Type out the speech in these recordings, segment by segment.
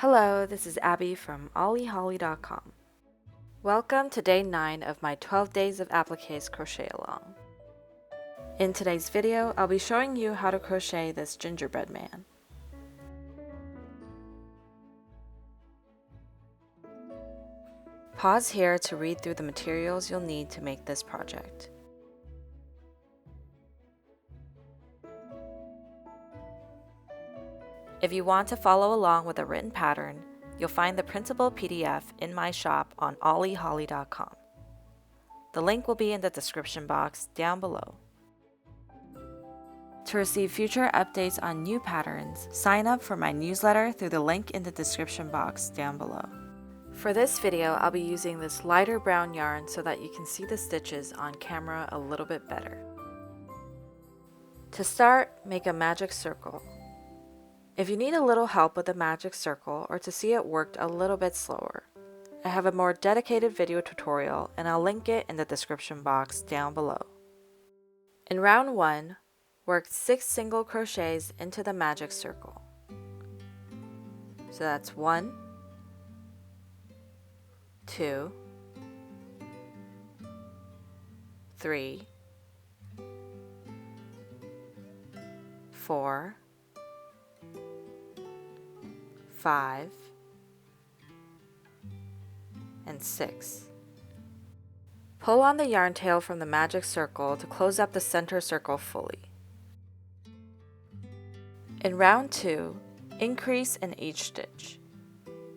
Hello, this is Abby from ollieholly.com. Welcome to day 9 of my 12 days of Appliques crochet along. In today's video, I'll be showing you how to crochet this gingerbread man. Pause here to read through the materials you'll need to make this project. If you want to follow along with a written pattern, you'll find the printable PDF in my shop on ollieholly.com. The link will be in the description box down below. To receive future updates on new patterns, sign up for my newsletter through the link in the description box down below. For this video, I'll be using this lighter brown yarn so that you can see the stitches on camera a little bit better. To start, make a magic circle. If you need a little help with the magic circle or to see it worked a little bit slower, I have a more dedicated video tutorial and I'll link it in the description box down below. In round 1, work 6 single crochets into the magic circle. So that's 1, 2, 3, 4, 5, and 6. Pull on the yarn tail from the magic circle to close up the center circle fully. In round 2, increase in each stitch.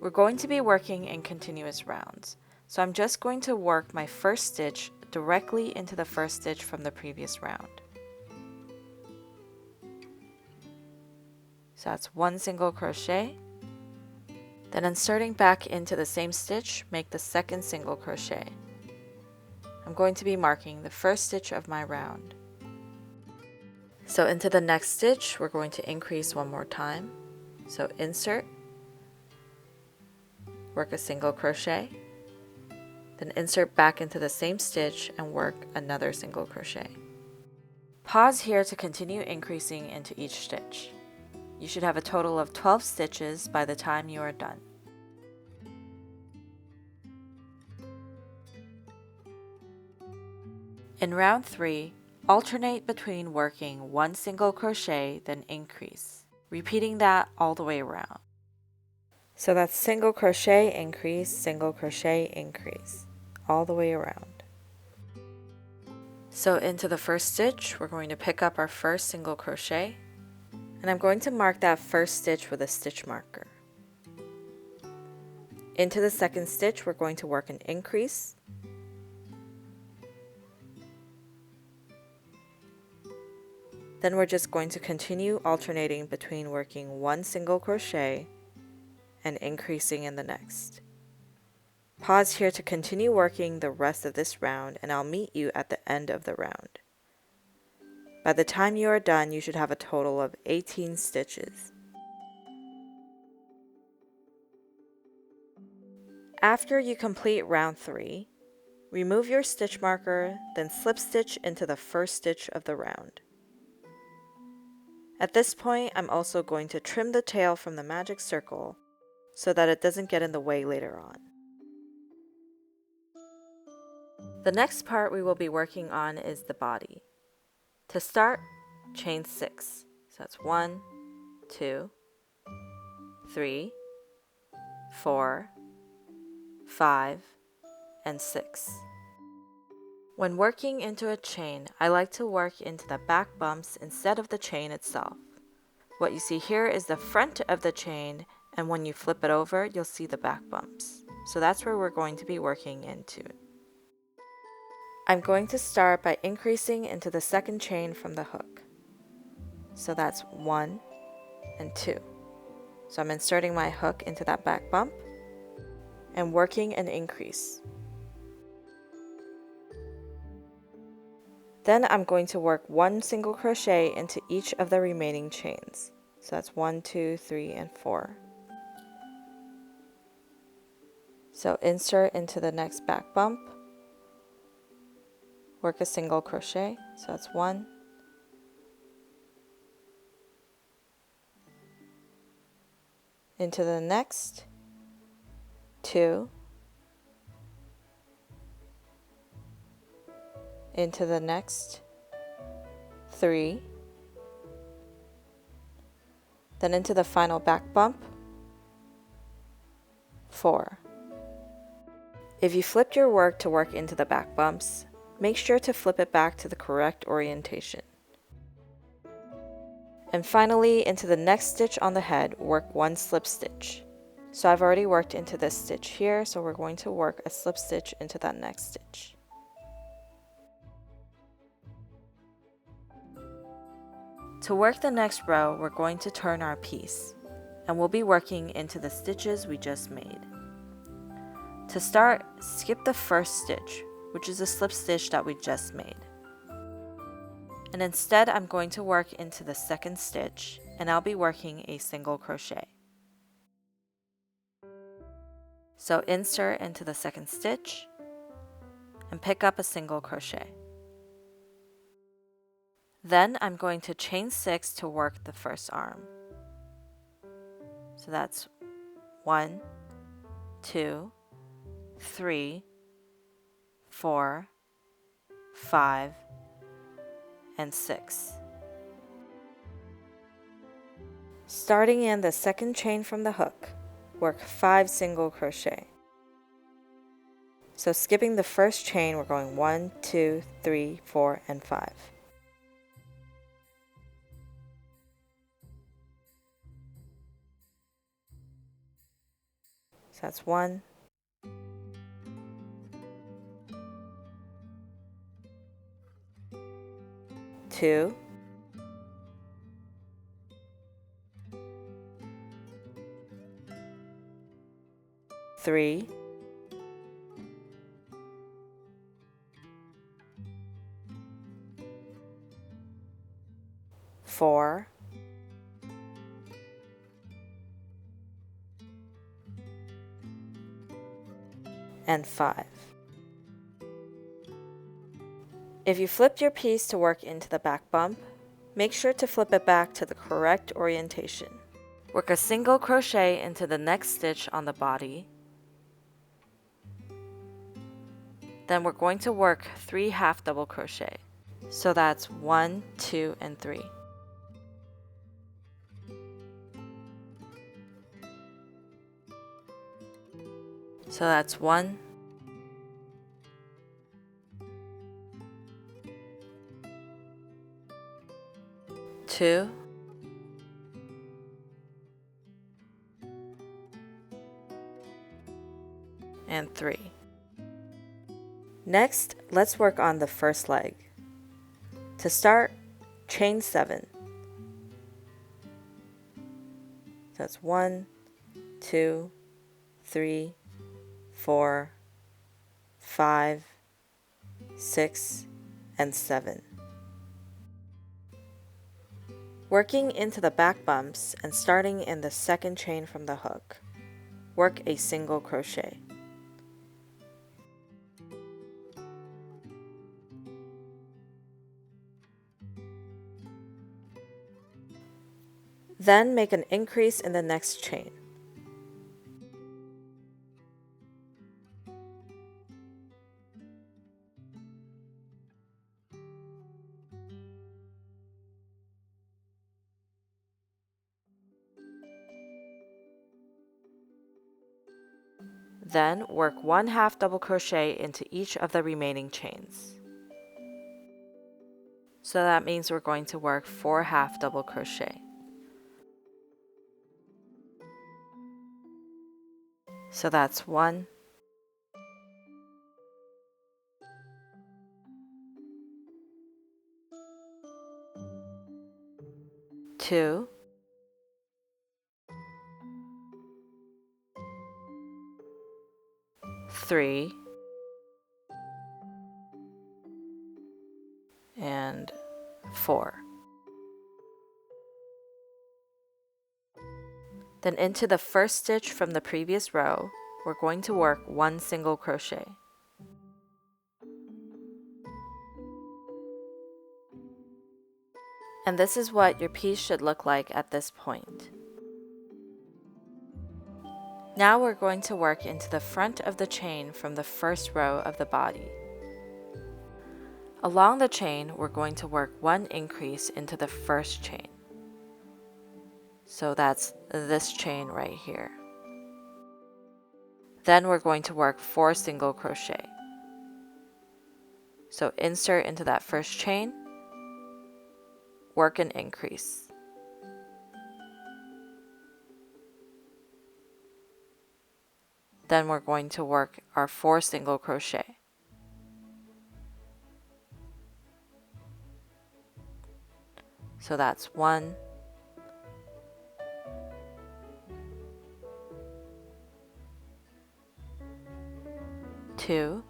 We're going to be working in continuous rounds, so I'm just going to work my first stitch directly into the first stitch from the previous round. So that's 1 single crochet. Then inserting back into the same stitch, make the second single crochet. I'm going to be marking the first stitch of my round. So into the next stitch, we're going to increase one more time. So insert, work a single crochet, then insert back into the same stitch and work another single crochet. Pause here to continue increasing into each stitch. You should have a total of 12 stitches by the time you are done. In round 3, alternate between working 1 single crochet then increase, repeating that all the way around. So that's single crochet, increase, all the way around. So into the first stitch, we're going to pick up our first single crochet, and I'm going to mark that first stitch with a stitch marker. Into the second stitch, we're going to work an increase. Then we're just going to continue alternating between working 1 single crochet and increasing in the next. Pause here to continue working the rest of this round, and I'll meet you at the end of the round. By the time you are done, you should have a total of 18 stitches. After you complete round 3, remove your stitch marker, then slip stitch into the first stitch of the round. At this point, I'm also going to trim the tail from the magic circle so that it doesn't get in the way later on. The next part we will be working on is the body. To start, chain 6. So that's 1, 2, 3, 4, 5, and 6. When working into a chain, I like to work into the back bumps instead of the chain itself. What you see here is the front of the chain, and when you flip it over, you'll see the back bumps. So that's where we're going to be working into. I'm going to start by increasing into the second chain from the hook. So that's 1 and 2. So I'm inserting my hook into that back bump and working an increase. Then I'm going to work 1 single crochet into each of the remaining chains. So that's 1, 2, 3, and 4. So insert into the next back bump, work a single crochet, so that's 1, into the next, 2, into the next, 3, then into the final back bump, 4. If you flipped your work to work into the back bumps, make sure to flip it back to the correct orientation. And finally, into the next stitch on the head, work 1 slip stitch. So I've already worked into this stitch here, so we're going to work a slip stitch into that next stitch. To work the next row, we're going to turn our piece, and we'll be working into the stitches we just made. To start, skip the first stitch, which is a slip stitch that we just made. And instead, I'm going to work into the second stitch, and I'll be working a single crochet. So insert into the second stitch, and pick up a single crochet. Then I'm going to chain 6 to work the first arm. So that's 1, 2, 3, 4, 5, and 6. Starting in the second chain from the hook, work 5 single crochet. So skipping the first chain, we're going 1, 2, 3, 4, and 5. So that's 1, 2, 3, 4, and 5. If you flipped your piece to work into the back bump, make sure to flip it back to the correct orientation. Work a single crochet into the next stitch on the body. Then we're going to work 3 half double crochet. So that's 1, 2, and 3. So that's 1, 2, and 3. Next, let's work on the first leg. To start, chain 7. That's 1, 2, 3, 4, 5, 6, and 7. Working into the back bumps and starting in the second chain from the hook, work a single crochet. Then make an increase in the next chain. Then work 1 half double crochet into each of the remaining chains. So that means we're going to work 4 half double crochet. So that's 1, 2, 3, and 4. Then into the first stitch from the previous row, we're going to work 1 single crochet. And this is what your piece should look like at this point. Now we're going to work into the front of the chain from the first row of the body. Along the chain, we're going to work one increase into the first chain. So that's this chain right here. Then we're going to work 4 single crochet. So insert into that first chain, work an increase. Then we're going to work our 4 single crochet. So that's 1, 2,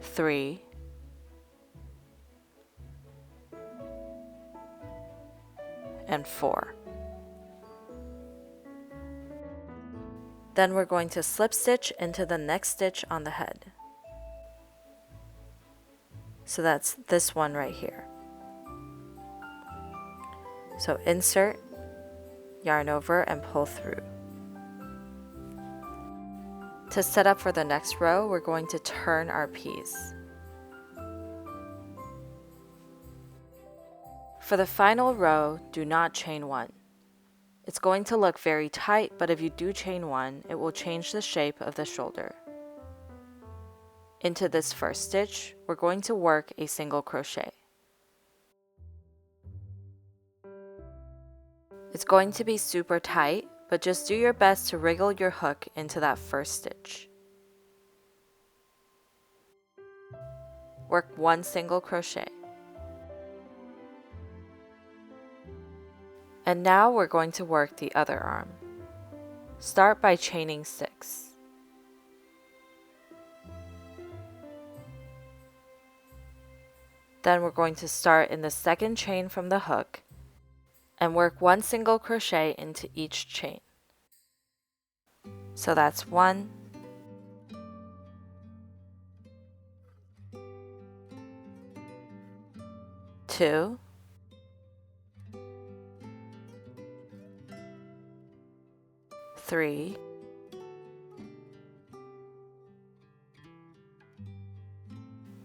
3, and 4. Then we're going to slip stitch into the next stitch on the head. So that's this one right here. So insert, yarn over, and pull through. To set up for the next row, we're going to turn our piece. For the final row, do not chain 1. It's going to look very tight, but if you do chain 1, it will change the shape of the shoulder. Into this first stitch, we're going to work a single crochet. It's going to be super tight, but just do your best to wriggle your hook into that first stitch. Work 1 single crochet. And now we're going to work the other arm. Start by chaining 6. Then we're going to start in the second chain from the hook and work 1 single crochet into each chain. So that's 1, 2, 3,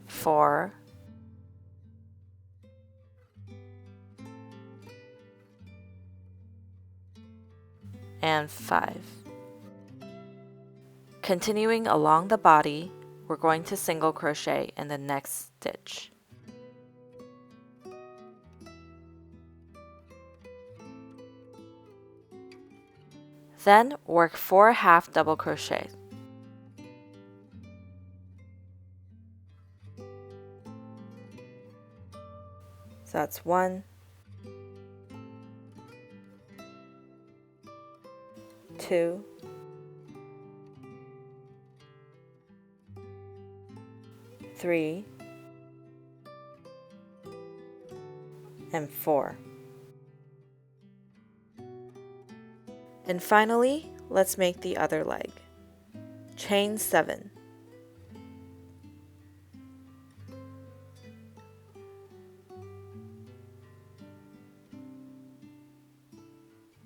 4, and 5. Continuing along the body, we're going to single crochet in the next stitch. Then work 4 half double crochet. So that's 1, 2, 3, and 4. And finally, let's make the other leg. Chain 7.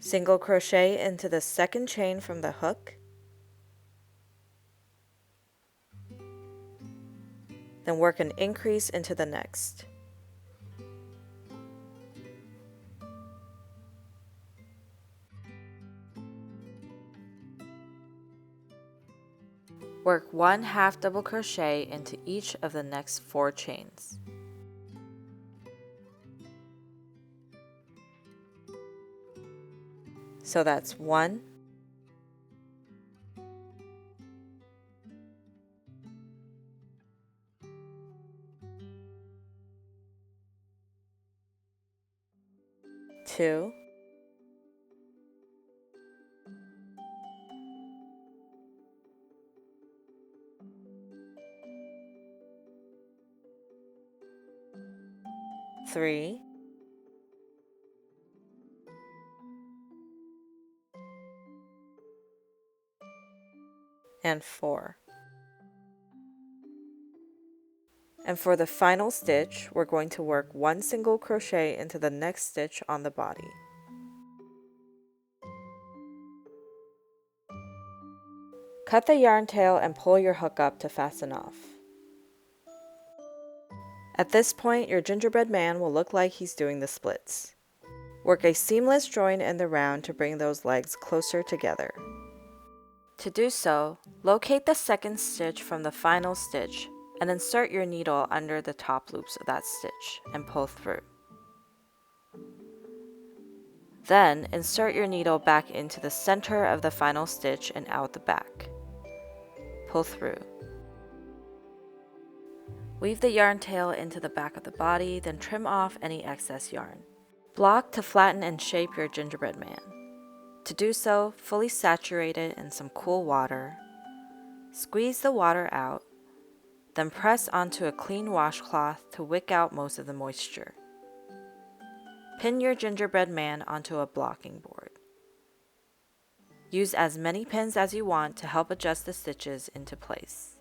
Single crochet into the second chain from the hook. Then work an increase into the next. Work 1 half double crochet into each of the next 4 chains. So that's 1, 2, 3, and 4. And for the final stitch, we're going to work one single crochet into the next stitch on the body. Cut the yarn tail and pull your hook up to fasten off. At this point, your gingerbread man will look like he's doing the splits. Work a seamless join in the round to bring those legs closer together. To do so, locate the second stitch from the final stitch and insert your needle under the top loops of that stitch and pull through. Then, insert your needle back into the center of the final stitch and out the back. Pull through. Weave the yarn tail into the back of the body, then trim off any excess yarn. Block to flatten and shape your gingerbread man. To do so, fully saturate it in some cool water. Squeeze the water out, then press onto a clean washcloth to wick out most of the moisture. Pin your gingerbread man onto a blocking board. Use as many pins as you want to help adjust the stitches into place.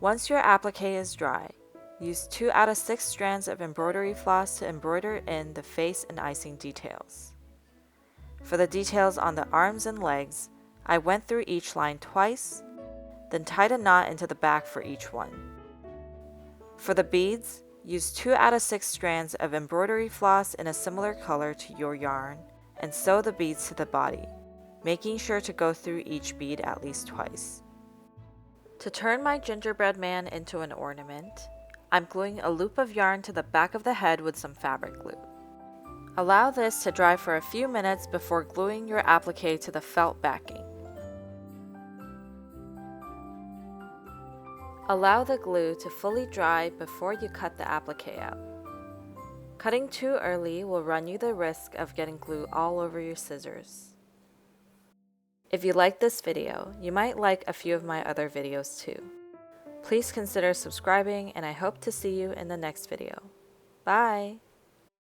Once your applique is dry, use 2 out of 6 strands of embroidery floss to embroider in the face and icing details. For the details on the arms and legs, I went through each line twice, then tied a knot into the back for each one. For the beads, use 2 out of 6 strands of embroidery floss in a similar color to your yarn and sew the beads to the body, making sure to go through each bead at least twice. To turn my gingerbread man into an ornament, I'm gluing a loop of yarn to the back of the head with some fabric glue. Allow this to dry for a few minutes before gluing your applique to the felt backing. Allow the glue to fully dry before you cut the applique out. Cutting too early will run you the risk of getting glue all over your scissors. If you like this video, you might like a few of my other videos too. Please consider subscribing, and I hope to see you in the next video. Bye!